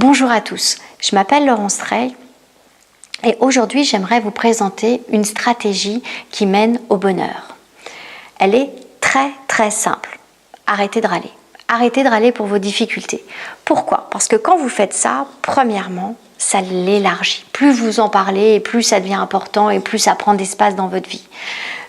Bonjour à tous, je m'appelle Laurence Treille et aujourd'hui j'aimerais vous présenter une stratégie qui mène au bonheur. Elle est très simple. Arrêtez de râler. Arrêtez de râler pour vos difficultés. Pourquoi? Parce que quand vous faites ça, premièrement, ça l'élargit. Plus vous en parlez et plus ça devient important et plus ça prend d'espace dans votre vie.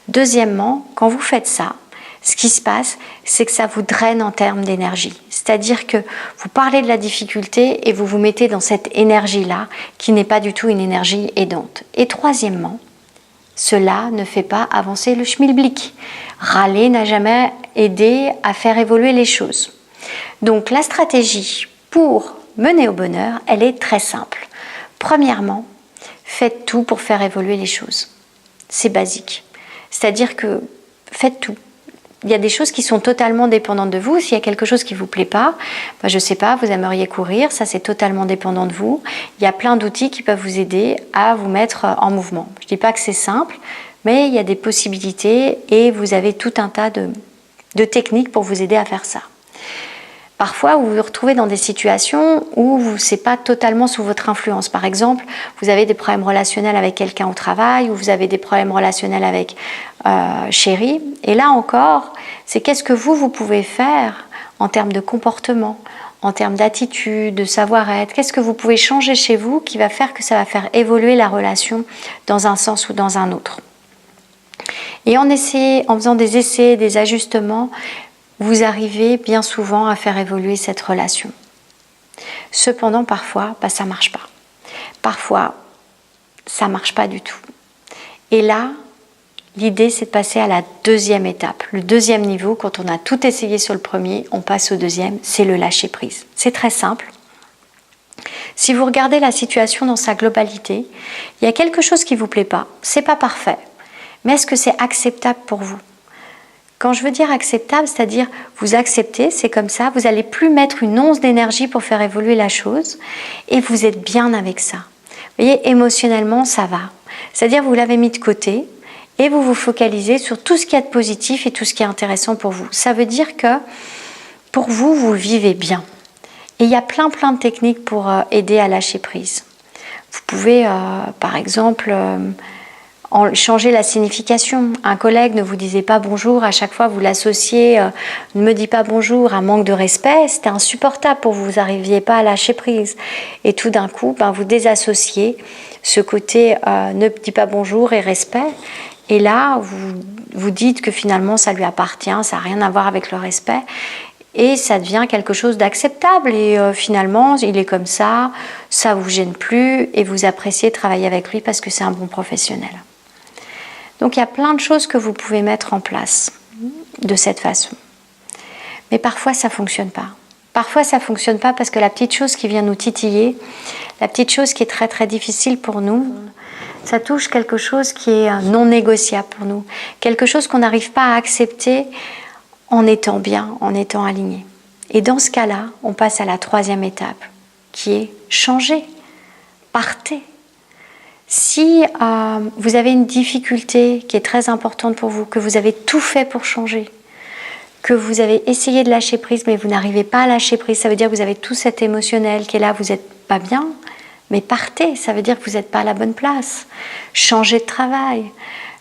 Deuxièmement, quand vous faites ça, ce qui se passe, c'est que ça vous draine en termes d'énergie. C'est-à-dire que vous parlez de la difficulté et vous vous mettez dans cette énergie-là qui n'est pas du tout une énergie aidante. Et troisièmement, cela ne fait pas avancer le schmilblick. Râler n'a jamais aidé à faire évoluer les choses. Donc la stratégie pour mener au bonheur, elle est très simple. Premièrement, faites tout pour faire évoluer les choses. C'est basique. C'est-à-dire que faites tout. Il y a des choses qui sont totalement dépendantes de vous. S'il y a quelque chose qui ne vous plaît pas, je ne sais pas, vous aimeriez courir, ça c'est totalement dépendant de vous. Il y a plein d'outils qui peuvent vous aider à vous mettre en mouvement. Je ne dis pas que c'est simple, mais il y a des possibilités et vous avez tout un tas de techniques pour vous aider à faire ça. Parfois, vous vous retrouvez dans des situations où ce n'est pas totalement sous votre influence. Par exemple, vous avez des problèmes relationnels avec quelqu'un au travail ou vous avez des problèmes relationnels avec chéri. Et là encore, c'est qu'est-ce que vous pouvez faire en termes de comportement, en termes d'attitude, de savoir-être. Qu'est-ce que vous pouvez changer chez vous qui va faire que ça va faire évoluer la relation dans un sens ou dans un autre. Et en faisant des essais, des ajustements, vous arrivez bien souvent à faire évoluer cette relation. Cependant, parfois, ça ne marche pas. Parfois, ça ne marche pas du tout. Et là, l'idée, c'est de passer à la deuxième étape. Le deuxième niveau, quand on a tout essayé sur le premier, on passe au deuxième, c'est le lâcher-prise. C'est très simple. Si vous regardez la situation dans sa globalité, il y a quelque chose qui ne vous plaît pas. Ce n'est pas parfait. Mais est-ce que c'est acceptable pour vous ? Quand je veux dire acceptable, c'est-à-dire vous acceptez, c'est comme ça, vous n'allez plus mettre une once d'énergie pour faire évoluer la chose et vous êtes bien avec ça. Vous voyez, émotionnellement, ça va. C'est-à-dire vous l'avez mis de côté et vous vous focalisez sur tout ce qu'il y a de positif et tout ce qui est intéressant pour vous. Ça veut dire que pour vous, vous vivez bien. Et il y a plein de techniques pour aider à lâcher prise. Vous pouvez, par exemple... changer la signification. Un collègue ne vous disait pas bonjour, à chaque fois vous l'associez, ne me dit pas bonjour, un manque de respect, c'était insupportable pour vous, vous n'arriviez pas à lâcher prise. Et tout d'un coup, vous désassociez ce côté ne dit pas bonjour et respect. Et là, vous dites que finalement ça lui appartient, ça n'a rien à voir avec le respect. Et ça devient quelque chose d'acceptable et finalement il est comme ça ne vous gêne plus et vous appréciez travailler avec lui parce que c'est un bon professionnel. Donc il y a plein de choses que vous pouvez mettre en place de cette façon. Mais parfois ça ne fonctionne pas. Parfois ça ne fonctionne pas parce que la petite chose qui vient nous titiller, la petite chose qui est très difficile pour nous, ça touche quelque chose qui est non négociable pour nous. Quelque chose qu'on n'arrive pas à accepter en étant bien, en étant aligné. Et dans ce cas-là, on passe à la troisième étape qui est changer, partez. Si vous avez une difficulté qui est très importante pour vous, que vous avez tout fait pour changer, que vous avez essayé de lâcher prise mais vous n'arrivez pas à lâcher prise, ça veut dire que vous avez tout cet émotionnel qui est là, vous n'êtes pas bien, mais partez, ça veut dire que vous n'êtes pas à la bonne place. Changez de travail,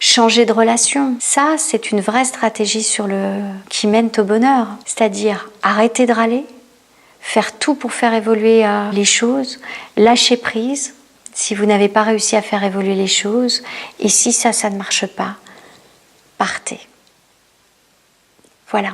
changez de relation. Ça, c'est une vraie stratégie qui mène au bonheur, c'est-à-dire arrêter de râler, faire tout pour faire évoluer les choses, lâcher prise, si vous n'avez pas réussi à faire évoluer les choses, et si ça ne marche pas, partez. Voilà.